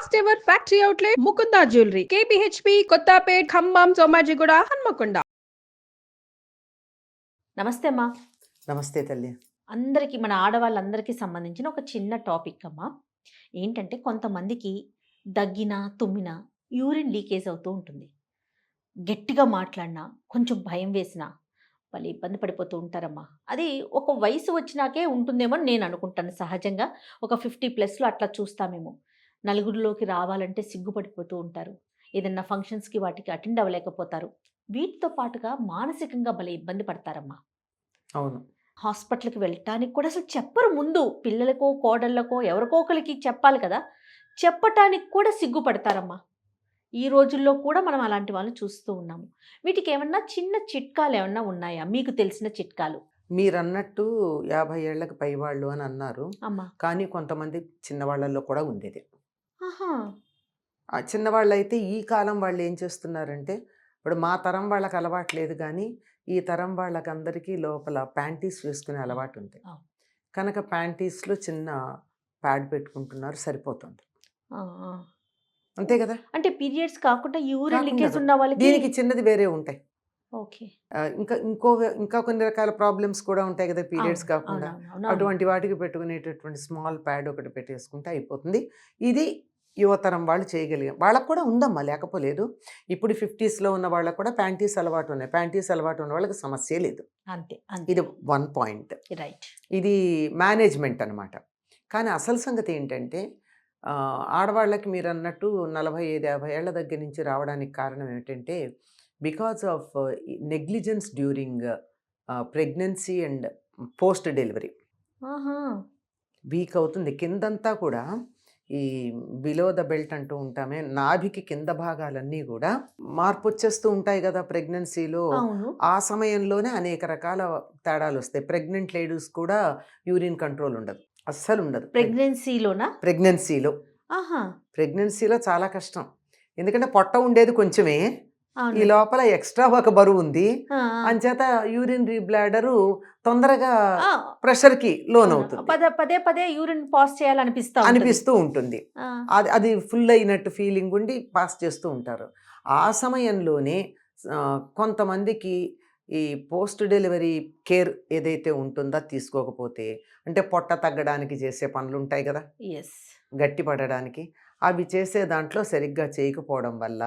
First ever factory outlet Mukunda jewellery KPHB Kothapet Khammam Somajiguda Hanamkonda. నమస్తే అమ్మా. నమస్తే తల్లి. అందరికీ మన ఆడవాళ్ళందరికీ సంబంధించిన ఒక చిన్న టాపిక్ అమ్మా. ఏంటంటే కొంతమందికి దగ్గినా తుమ్మినా యూరిన్ లీకేజ్ అవుతూ ఉంటుంది. గట్టిగా మాట్లాడినా కొంచెం భయం వేసినా వాళ్ళు ఇబ్బంది పడిపోతూ ఉంటారమ్మా. అది ఒక వయసు వచ్చినాకే ఉంటుందేమో అని నేను అనుకుంటాను. సహజంగా ఒక 50+ అట్లా చూస్తామేమో. నలుగురిలోకి రావాలంటే సిగ్గుపడిపోతూ ఉంటారు. ఏదన్నా ఫంక్షన్స్కి వాటికి అటెండ్ అవ్వలేకపోతారు. వీటితో పాటుగా మానసికంగా భలే ఇబ్బంది పడతారమ్మా. అవును. హాస్పిటల్‌కి వెళ్ళటానికి కూడా అసలు చెప్పరు ముందు. పిల్లలకో, కోడళ్ళకో ఎవరికో ఒకళ్ళకి చెప్పాలి కదా! చెప్పటానికి కూడా సిగ్గుపడతారమ్మా. ఈ రోజుల్లో కూడా మనం అలాంటి వాళ్ళని చూస్తూ ఉన్నాము. వీటికేమన్నా చిన్న చిట్కాలేమన్నా ఉన్నాయా? మీకు తెలిసిన చిట్కాలు? మీరన్నట్టు 50 ఏళ్లకు పైవాళ్ళు అని అన్నారు. అమ్మా. కానీ కొంతమంది చిన్నవాళ్ళల్లో కూడా ఉండేది. ఆహా! ఆ చిన్నవాళ్ళైతే ఈ కాలం వాళ్ళు ఏం చేస్తున్నారంటే, ఇప్పుడు మా తరం వాళ్ళకి అలవాటు లేదు కానీ, ఈ తరం వాళ్ళకందరికీ లోపల ప్యాంటీస్ వేసుకునే అలవాటు ఉంది. అవును. కనుక ప్యాంటీస్‌లో చిన్న ప్యాడ్ పెట్టుకుంటున్నారు, సరిపోతుంది. ఆ! ఆ! అంతే కదా! అంటే పీరియడ్స్ కాకుండా యూరిన్ కాకుండా లీకేజ్ ఉన్న వాళ్ళకి దీనికి చిన్నది వేరే ఉంటాయి. ఓకే. ఇంకా కొన్ని రకాల ప్రాబ్లమ్స్ కూడా ఉంటాయి కదా పీరియడ్స్ అవును. కాకుండా. అవునవును. అటువంటి వాటికి పెట్టుకునేటటువంటి స్మాల్ ప్యాడ్ ఒకటి పెట్టేసుకుంటే అయిపోతుంది. ఇది యువతరం వాళ్ళు చేయగలిగాం. వాళ్ళకు కూడా ఉందమ్మా, లేకపోలేదు. ఇప్పుడు 50స్‌లో ఉన్న వాళ్ళకు కూడా ప్యాంటీస్ అలవాటు ఉన్నాయి. ప్యాంటీస్ అలవాటు ఉన్న వాళ్ళకి సమస్యే లేదు. అంతే. ఇది అంతే. 1 పాయింట్. రైట్. ఇది మేనేజ్మెంట్ అనమాట. కానీ అసలు సంగతి ఏంటంటే ఆడవాళ్ళకి మీరన్నట్టు 45, 50 ఏళ్ల దగ్గర నుంచి రావడానికి కారణం ఏమిటంటే because of negligence during pregnancy and post delivery. ఆహా! వీక్ అవుతుంది. కిందంతా కూడా ఈ బిలో ద బెల్ట్ అంటూ ఉంటామే, నాభికి కింద భాగాలన్నీ కూడా మార్పు వచ్చేస్తూ ఉంటాయి కదా ప్రెగ్నెన్సీలో. అవును. ఆ సమయంలోనే అనేక రకాల తేడాలు వస్తాయి. ప్రెగ్నెంట్ లేడీస్ కూడా యూరిన్ కంట్రోల్ ఉండదు, అస్సలు ఉండదు. ప్రెగ్నెన్సీలోనా? ప్రెగ్నెన్సీలో ఆహా! ప్రెగ్నెన్సీలో చాలా కష్టం. ఎందుకంటే పొట్ట ఉండేది కొంచెమే, ఈ అవును. లోపల ఎక్స్ట్రా ఒక బరువు ఉంది. ఆ! ఆ! అంచేత యూరినరీ బ్లాడరు తొందరగా ఆ! ప్రెషర్కి లోన్ అవును. అవుతుంది, పదే పదే యూరిన్ పాస్ చేయాలనిపిస్తా ఉంటది. అనిపిస్తూ ఉంటుంది. ఆ! అది అది ఫుల్ అయినట్టు ఫీలింగ్ ఉండి పాస్ చేస్తూ ఉంటారు. ఆ సమయంలోనే కొంతమందికి ఈ పోస్ట్ డెలివరీ కేర్ ఏదైతే ఉంటుందో అది తీసుకోకపోతే, అంటే పొట్ట తగ్గడానికి చేసే పనులు ఉంటాయి కదా, యెస్. గట్టి పడడానికి, అవి చేసే దాంట్లో సరిగ్గా చేయకపోవడం వల్ల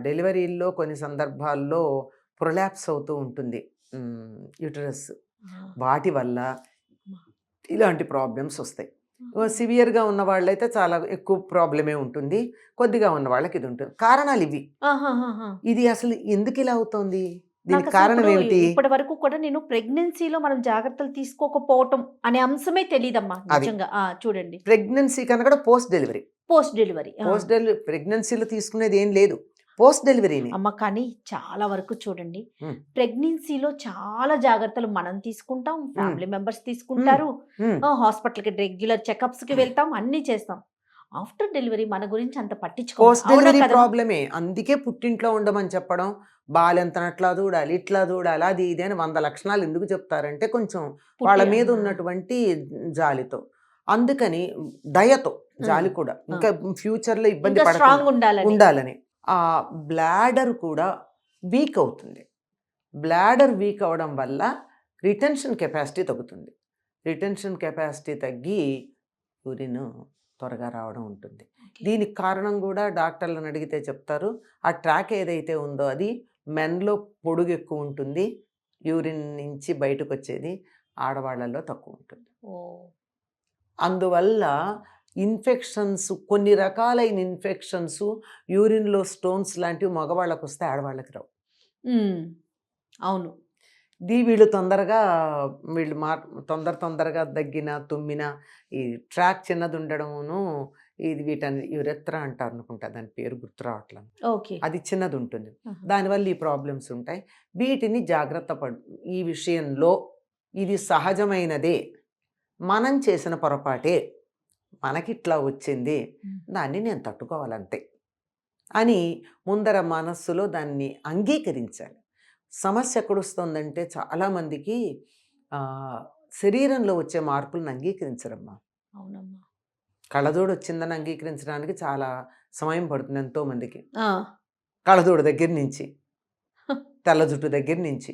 డెలివరీల్లో కొన్ని సందర్భాల్లో ప్రొలాప్స్ అవుతూ ఉంటుంది యూటరస్. ఆ! వాటి వల్ల అమ్మా! ఇలాంటి ప్రాబ్లమ్స్ వస్తాయి. ఆహా! సివియర్గా ఉన్న వాళ్ళైతే చాలా ఎక్కువ ప్రాబ్లమే ఉంటుంది, కొద్దిగా ఉన్న వాళ్ళకి ఇది ఉంటుంది. కారణాలు ఇవి. ఆహాహాహా! ఇది అసలు ఎందుకు ఇలా అవుతోంది, దీనికి నాకసలు కారణం ఇప్పుడు ఏమిటి? ఇప్పటి వరకు కూడా నేను ప్రెగ్నెన్సీలో మనం జాగ్రత్తలు తీసుకోకపోవటం అనే అంశమే తెలీదమ్మా అది నిజంగా. ఆ! చూడండి. ప్రెగ్నెన్సీ కన్నా కూడా పోస్ట్ డెలివరీ. Post delivery. ఆ! పోస్ట్ డెలివరీ ప్రెగ్నెన్సీలో తీసుకునేది ఏం లేదు, పోస్ట్ డెలివరీని. అమ్మ కానీ చాలా వరకు చూడండి, ఉమ్, ప్రెగ్నెన్సీలో చాలా జాగ్రత్తలు మనం తీసుకుంటాం, ఉమ్, ఫ్యామిలీ మెంబర్స్ ఉమ్, తీసుకుంటారు, ఉమ్. హాస్పిటల్‌కి రెగ్యులర్ చెకప్స్‌కి వెళ్తాం, అన్నీ చేస్తాం. ఆఫ్టర్ డెలివరీ మన గురించి అంత పట్టించుకోము. పోస్ట్ అవునా డెలివరీ కదమ్మా? ప్రాబ్లమే. అందుకే పుట్టింట్లో ఉండమని చెప్పడం, బాలెంతను అట్లా దూడాలి, ఇట్లా దూడాలి, అది ఇది అని 100 లక్షణాలు ఎందుకు చెప్తారంటే కొంచెం వాళ్ళ పుట్టి మీద ఉన్నటువంటి జాలితో. అందుకని దయతో, జాలి కూడా, ఇంకా ఫ్యూచర్లో ఇబ్బంది ఇంకా పడకుండా స్ట్రాంగ్ ఉండాలని. ఉండాలని. ఆ బ్లాడర్ కూడా వీక్ అవుతుంది. బ్లాడర్ వీక్ అవడం వల్ల రిటెన్షన్ కెపాసిటీ తగ్గుతుంది. రిటెన్షన్ కెపాసిటీ తగ్గి యూరిన్ త్వరగా రావడం ఉంటుంది. దీనికి కారణం కూడా డాక్టర్లను అడిగితే చెప్తారు, ఆ ట్రాక్ ఏదైతే ఉందో అది మెన్లో పొడుగు ఎక్కువ ఉంటుంది, యూరిన్ నుంచి బయటకు వచ్చేది ఆడవాళ్ళల్లో తక్కువ ఉంటుంది. ఓహ్! అందువల్ల ఇన్ఫెక్షన్స్, కొన్ని రకాలైన ఇన్ఫెక్షన్స్, యూరిన్లో స్టోన్స్ లాంటివి మగవాళ్ళకు వస్తే ఆడవాళ్ళకి రావు. హ్మ్. అవును. వీళ్ళు తొందరగా దగ్గిన తుమ్మిన ఈ ట్రాక్ చిన్నది ఉండడమును, ఇది వీటన్ని యురెత్రా అంటారు అనుకుంటా, దాని పేరు గుర్తు రావట్లేదు. ఓకే. అది చిన్నది ఉంటుంది, ఆహా! దానివల్ల ఈ ప్రాబ్లమ్స్ ఉంటాయి. వీటిని జాగ్రత్త ఈ విషయంలో ఇది సహజమైనదే, మనం చేసిన పొరపాటే, మనకిట్లా వచ్చింది, హ్మ్. దాన్ని నేను తట్టుకోవాలంతే అని ముందర మనస్సులో దాన్ని అంగీకరించాలి. సమస్య ఎక్కడొస్తుందంటే చాలామందికి శరీరంలో వచ్చే మార్పులను అంగీకరించరమ్మా. అవునమ్మా. కళ్ళజోడు వచ్చిందని అంగీకరించడానికి చాలా సమయం పడుతుంది ఎంతోమందికి. కళ్ళజోడు దగ్గర నుంచి, తెల్ల జుట్టు దగ్గర నుంచి.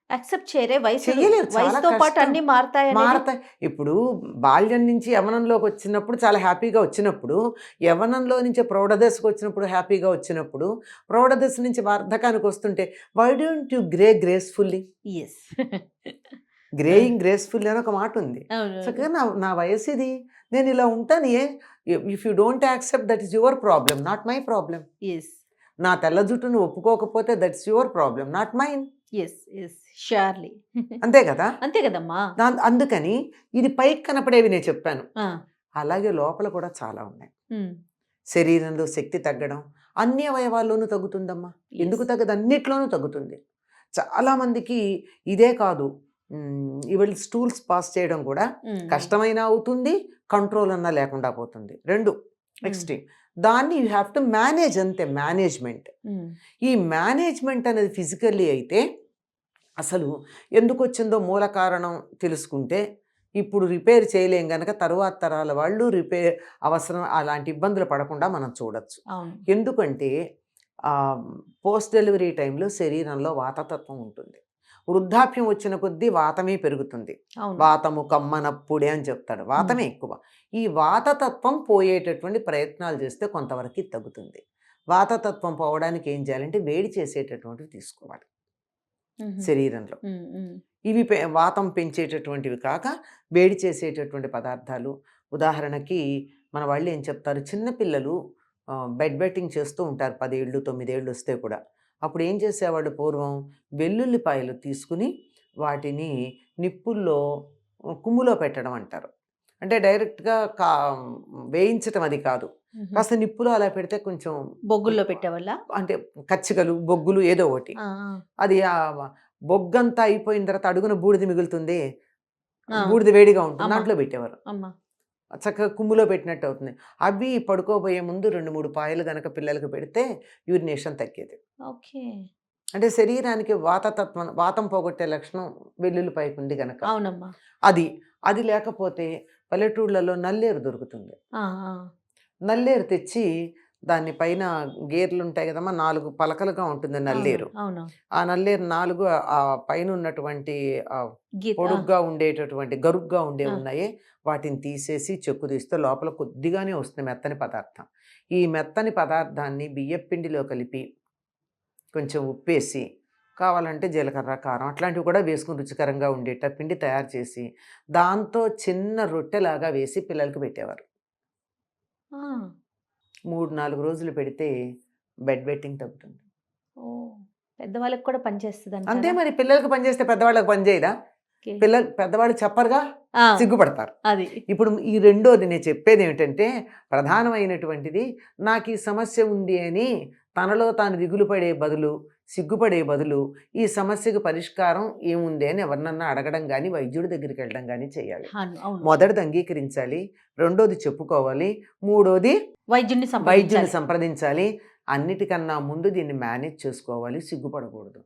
యాక్సెప్ట్ చేయరే వయసు చెయ్యలేరు, చాలా వయసుతో పాటు కష్టం. అన్ని మారుతాయి మారతాయి. ఇప్పుడు బాల్యం నుంచి యవ్వనంలోకి వచ్చినప్పుడు చాలా హ్యాపీగా వచ్చినప్పుడు, యవ్వనంలో నుంచి ప్రౌఢదశకు వచ్చినప్పుడు హ్యాపీగా వచ్చినప్పుడు, ప్రౌఢదశ నుంచి వార్ధకానికి వస్తుంటే why don't you grey gracefully, yes greying gracefully అని ఒక మాట ఉంది. చక్కగా నా వయసు ఇది, నేను ఇలా ఉంటాను. If you don't accept that is your problem, not my problem. Yes నా తెల్ల జుట్టును ఒప్పుకోకపోతే that's your problem, not mine. Yes yes surely అంతే కదా. అంతే కదమ్మా. అందుకని ఇది పైకి కనపడేవి నేను చెప్పాను, అలాగే లోపల కూడా చాలా ఉన్నాయి. శరీరంలో శక్తి తగ్గడం అన్ని అవయవాల్లోనూ తగ్గుతుందమ్మా. ఎందుకు తగ్గదు? అన్నిట్లోనూ తగ్గుతుంది. చాలామందికి ఇదే కాదు, ఇవాళ స్టూల్స్ పాస్ చేయడం కూడా కష్టమైనా అవుతుంది, కంట్రోల్ అన్నా లేకుండా పోతుంది. రెండు ఎక్స్ట్రీమ్. దాన్ని యూ హ్యావ్ టు మేనేజ్, అంతే మేనేజ్మెంట్. ఈ మేనేజ్మెంట్ అనేది ఫిజికల్లీ అయితే అసలు ఎందుకు వచ్చిందో మూల కారణం తెలుసుకుంటే ఇప్పుడు రిపేర్ చేయలేం కనుక తరువాత తరాల వాళ్ళు రిపేర్ అవసరం అలాంటి ఇబ్బందులు పడకుండా మనం చూడొచ్చు. ఎందుకంటే పోస్ట్ డెలివరీ టైంలో శరీరంలో వాతతత్వం ఉంటుంది. వృద్ధాప్యం వచ్చిన కొద్దీ వాతమే పెరుగుతుంది. వాతము కమ్మనప్పుడే అని చెప్తాడు, వాతమే ఎక్కువ. ఈ వాతతత్వం పోయేటటువంటి ప్రయత్నాలు చేస్తే కొంతవరకు తగ్గుతుంది. వాతతత్వం పోవడానికి ఏం చేయాలంటే వేడి చేసేటటువంటివి తీసుకోవాలి శరీరంలో. ఇవి వాతం పెంచేటటువంటివి కాక వేడి చేసేటటువంటి పదార్థాలు. ఉదాహరణకి మన వాళ్ళు ఏం చెప్తారు, చిన్నపిల్లలు బెడ్ బెట్టింగ్ చేస్తూ ఉంటారు, 10 ఏళ్ళు 9 ఏళ్ళు వస్తే కూడా. అప్పుడు ఏం చేసేవాళ్ళు పూర్వం, వెల్లుల్లిపాయలు తీసుకుని వాటిని నిప్పుల్లో కుమ్ములో పెట్టడం అంటారు. అంటే డైరెక్ట్గా వేయించటం అది కాదు, కాస్త నిప్పులో అలా పెడితే కొంచెం బొగ్గుల్లో పెట్టేవాళ్ళ, అంటే కచ్చికలు బొగ్గులు ఏదో ఒకటి. అది ఆ బొగ్గంతా అయిపోయిన తర్వాత అడుగున బూడిద మిగులుతుంది, బూడిద వేడిగా ఉంటుంది, దాంట్లో పెట్టేవారు. చక్కగా కుమ్ములో పెట్టినట్టు అవుతుంది. అవి పడుకోబోయే ముందు 2-3 పాయలు కనుక పిల్లలకు పెడితే యూరినేషన్ తగ్గేది. ఓకే. అంటే శరీరానికి వాతతత్వం, వాతం పోగొట్టే లక్షణం వెల్లుల్లిపాయకు ఉంది కనుక. అవునమ్మా. అది లేకపోతే పల్లెటూళ్ళలో నల్లేరు దొరుకుతుంది. నల్లేరు తెచ్చి దాని పైన గేర్లు ఉంటాయి కదమ్మా, 4 పలకలుగా ఉంటుంది నల్లేరు. ఆ నల్లేరు 4 ఆ పైన ఉన్నటువంటి పొడుగ్గా ఉండేటటువంటి గరుగ్గా ఉన్నాయి, వాటిని తీసేసి చెక్కు తీస్తే లోపల కొద్దిగానే వస్తుంది మెత్తని పదార్థం. ఈ మెత్తని పదార్థాన్ని బియ్యపిండిలో కలిపి కొంచెం ఉప్పేసి, కావాలంటే జీలకర్ర కారం అట్లాంటివి కూడా వేసుకుని రుచికరంగా ఉండేట పిండి తయారు చేసి దాంతో చిన్న రొట్టెలాగా వేసి పిల్లలకి పెట్టేవారు. 3-4 రోజులు పెడితే బెడ్ బెట్టింగ్ తగ్గుతుంది. పెద్దవాళ్ళకి కూడా పనిచేస్తుంది అంతే మరి. పిల్లలకు పనిచేస్తే పెద్దవాళ్ళకి పనిచేయదా? పెద్దవాళ్ళు చెప్పరుగా, సిగ్గుపడతారు. అది ఇప్పుడు ఈ రెండోది నేను చెప్పేది ఏమిటంటే, ప్రధానమైనటువంటిది నాకు ఈ సమస్య ఉంది అని తనలో తాను దిగులు పడే బదులు, సిగ్గుపడే బదులు ఈ సమస్యకు పరిష్కారం ఏముంది అని ఎవరినన్నా అడగడం కానీ వైద్యుడి దగ్గరికి వెళ్ళడం కానీ చేయాలి. మొదటిది అంగీకరించాలి, రెండోది చెప్పుకోవాలి, మూడోది వైద్యుడిని సంప్రదించాలి. అన్నిటికన్నా ముందు దీన్ని మేనేజ్ చేసుకోవాలి, సిగ్గుపడకూడదు.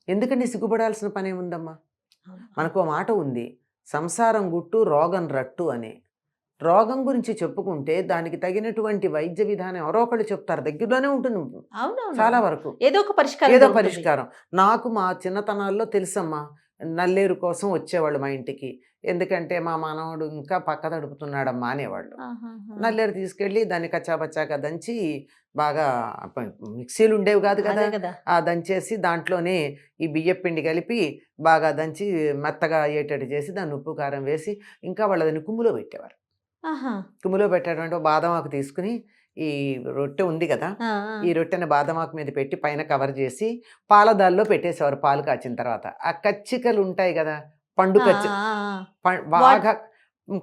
ఎందుకంటే సిగ్గుపడాల్సిన పని ఏముందమ్మా? మనకు మాట ఉంది, సంసారం గుట్టు రోగం రట్టు అని. రోగం గురించి చెప్పుకుంటే దానికి తగినటువంటి వైద్య విధానం ఎవరో ఒకళ్ళు చెప్తారు, దగ్గరలోనే ఉంటుంది చాలా వరకు, ఏదో పరిష్కారం. నాకు మా చిన్నతనాల్లో తెలుసమ్మా, నల్లేరు కోసం వచ్చేవాళ్ళు మా ఇంటికి. ఎందుకంటే మా మనవడు ఇంకా పక్క తడుపుతున్నాడమ్మా అనేవాళ్ళు. నల్లేరు తీసుకెళ్ళి దాన్ని కచ్చాపచ్చాక దంచి, బాగా మిక్సీలు ఉండేవి కాదు కదా, ఆ దంచేసి దాంట్లోనే ఈ బియ్యపిండి కలిపి బాగా దంచి మెత్తగా అయ్యేటట్టు చేసి దాన్ని ఉప్పు కారం వేసి ఇంకా వాళ్ళు దాన్ని కుమ్ములో పెట్టేవారు. కుమ్ములో పెట్టేటువంటి బాదమాకు తీసుకుని, ఈ రొట్టె ఉంది కదా, ఈ రొట్టెని బాదమాకు మీద పెట్టి పైన కవర్ చేసి పాలదాల్లో పెట్టేసేవారు. పాలు కాచిన తర్వాత ఆ కచ్చికలు ఉంటాయి కదా, పండు బాగా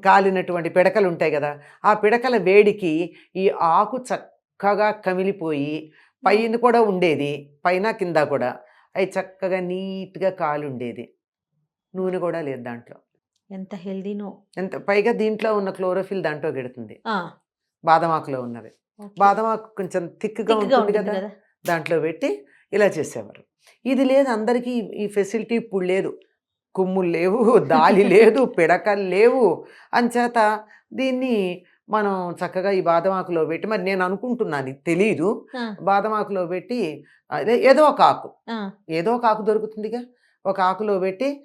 కాలినటువంటి పిడకలు ఉంటాయి కదా, ఆ పిడకల వేడికి ఈ ఆకు చక్కగా కమిలిపోయి పైన కూడా ఉండేది, పైన కింద కూడా అవి చక్కగా నీట్గా కాలి ఉండేది. నూనె కూడా లేదు దాంట్లో. ఎంత హెల్దీనో. పైగా దీంట్లో ఉన్న క్లోరోఫిల్ దాంట్లో గెడుతుంది, బాదమాకులో ఉన్నది. బాదమాకు కొంచెం థిక్గా ఉంటుంది కదా, దాంట్లో పెట్టి ఇలా చేసేవారు. ఇది లేదు అందరికీ, ఈ ఫెసిలిటీ ఇప్పుడు లేదు. కొమ్ములు లేవు, దాలి లేదు, పిడకలు లేవు. అంచేత దీన్ని మనం చక్కగా ఈ బాదం ఆకులో పెట్టి, మరి నేను అనుకుంటున్నాను ఇది తెలీదు, ఆ, బాదం ఆకులో పెట్టి అదే ఏదో ఒక ఆకు, ఆ, ఏదో ఒక ఆకు దొరుకుతుందిగా, ఒక ఆకులో పెట్టి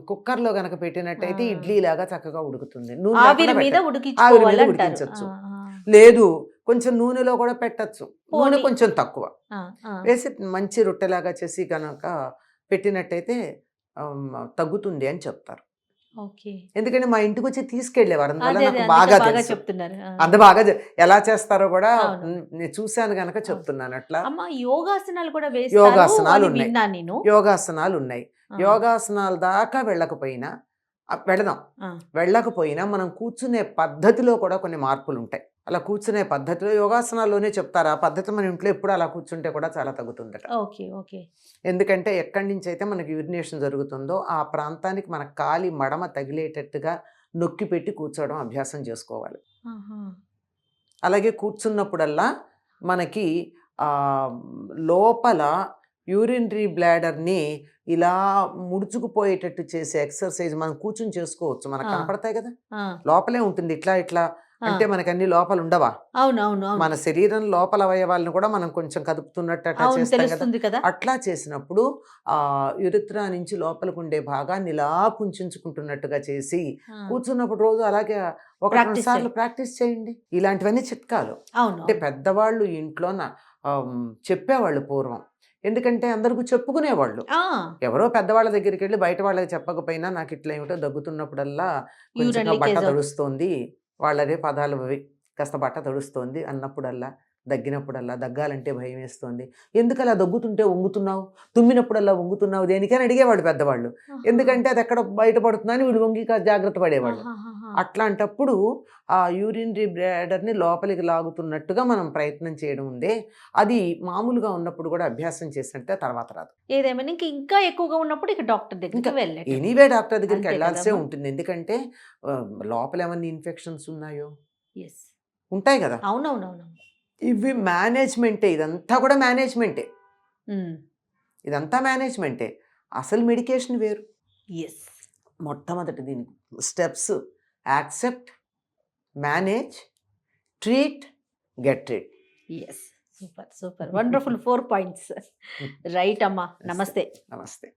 కుక్కర్లో గనక పెట్టినట్టయితే ఆ. ఇడ్లీ లాగా చక్కగా ఉడుకుతుంది. నూనె ఆవిరి లేకుండా మీద పెట్ట- ఆవిరి ఉడికించుకోవాలి మీద అంటారు. ఉడికించవచ్చు. ఆ, ఆ, లేదు కొంచెం నూనెలో కూడా పెట్టచ్చు, నూనె పోనీ. కొంచెం తక్కువ ఆ, ఆ. వేసి మంచి రొట్టెలాగా చేసి కనుక పెట్టినట్టయితే తగ్గుతుంది అని చెప్తారు. ఓకే. ఎందుకంటే మా ఇంటికి వచ్చి తీసుకెళ్ళేవారు, అందువల్ల అదే నాకు అదే బాగా అందుకే బాగా తెలుసు. చెప్తున్నారు. ఆ. అంత బాగా ఎలా చేస్తారో కూడా అవును. నేను చూశాను గనక చెప్తున్నాను. అట్లా అమ్మ యోగాసనాలు కూడా వేస్తారు యోగాసనాలు అని ఉన్నాయి, విన్నా నేను. యోగాసనాలు ఉన్నాయి. ఆ, యోగాసనాల దాకా వెళ్ళకపోయినా వెళదాం, ఆ, వెళ్ళకపోయినా మనం కూర్చునే పద్ధతిలో కూడా కొన్ని మార్పులు ఉంటాయి. అలా కూర్చునే పద్ధతిలో యోగాసనాల్లోనే చెప్తారు, ఆ పద్ధతి మన ఇంట్లో ఎప్పుడు అలా కూర్చుంటే కూడా చాలా తగ్గుతుందట. Okay okay. ఎందుకంటే ఎక్కడి నుంచి అయితే మనకి యూరినేషన్ జరుగుతుందో ఆ ప్రాంతానికి మన కాలి మడమ తగిలేటట్టుగా నొక్కి పెట్టి కూర్చోవడం అభ్యాసం చేసుకోవాలి. ఆహా. అలాగే కూర్చున్నప్పుడల్లా మనకి ఆ, లోపల యూరినరీ బ్లాడర్ని ఇలా ముడుచుకుపోయేటట్టు చేసే ఎక్సర్సైజ్ మనం కూర్చుని చేసుకోవచ్చు. మనకు ఆ. కనపడతాయి కదా, ఆ, లోపలే ఉంటుంది ఇట్లా ఇట్లా ఆ. అంటే మనకి అన్ని లోపల ఉండవా? అవును అవును అవును. మన శరీరం లోపల అవయవాలను కూడా మనం కొంచెం కదుపుతున్నట్టు అట్లా అవును చేస్తాం కదా. తెలుస్తుంది కదా. అట్లా చేసినప్పుడు ఆ యురిత్రా నుంచి లోపలికి ఉండే భాగాన్ని ఇలా కుంచుకుంటున్నట్టుగా చేసి ఆ, కూర్చున్నప్పుడు రోజు అలాగే ఒక రెండు ప్రాక్టీస్ సార్లు ప్రాక్టీస్ చేయండి. ఇలాంటివన్నీ చిట్కాలు అవును అంటే అవును. పెద్దవాళ్ళు ఇంట్లోన చెప్పేవాళ్ళు పూర్వం. ఎందుకంటే అందరికీ చెప్పుకునేవాళ్ళు. ఆ, ఎవరో పెద్దవాళ్ళ దగ్గరికి వెళ్ళి బయట వాళ్ళకి చెప్పకపోయినా నాకు ఇట్లా ఏమిటో దగ్గుతున్నప్పుడల్లా యూరిన్ కొంచెంగా బట్ట లీకేజ్ అవుతుంది. తడుస్తోంది, వాళ్ళదే పదాలు అవి, కాస్త బట్ట తడుస్తోంది అన్నప్పుడల్లా, దగ్గినప్పుడల్లా, దగ్గాలంటే భయం వేస్తోంది, ఎందుకు అలా దగ్గుతుంటే వంగుతున్నావు, తుమ్మినప్పుడల్లా వంగుతున్నావు దేనికని అడిగేవాడు పెద్దవాళ్ళు. ఎందుకంటే అది ఎక్కడ బయటపడుతుందని వీళ్ళు వంగి జాగ్రత్త పడేవాళ్ళు. ఆహాహాహా. అట్లాంటప్పుడు ఆ యూరినరీ బ్లాడర్ని లోపలికి లాగుతున్నట్టుగా మనం ప్రయత్నం చేయడం ఉందే, అది మామూలుగా ఉన్నప్పుడు కూడా అభ్యాసం చేసినట్టే తర్వాత రాదు. ఏదేమైనా ఇంకా ఎక్కువగా ఉన్నప్పుడు ఇక డాక్టర్ దగ్గరికి ఇంకా వెళ్ళటం. ఎనీవే డాక్టర్ దగ్గరికి అంతే వెళ్ళాల్సే కదమ్మా. ఉంటుంది. ఎందుకంటే లోపల ఏమన్నా ఇన్ఫెక్షన్స్ ఉన్నాయో ఎస్. ఉంటాయి కదా. అవునవునవును. ఇవి మేనేజ్మెంటే, ఇదంతా కూడా మేనేజ్మెంటే, ఉమ్. ఇదంతా మేనేజ్మెంటే. అసలు మెడికేషన్ వేరు. ఎస్. మొట్టమొదటి దీనికి steps: accept, manage, treat, get rid. Yes. Super super wonderful 4 points. Right అమ్మా. నమస్తే. నమస్తే.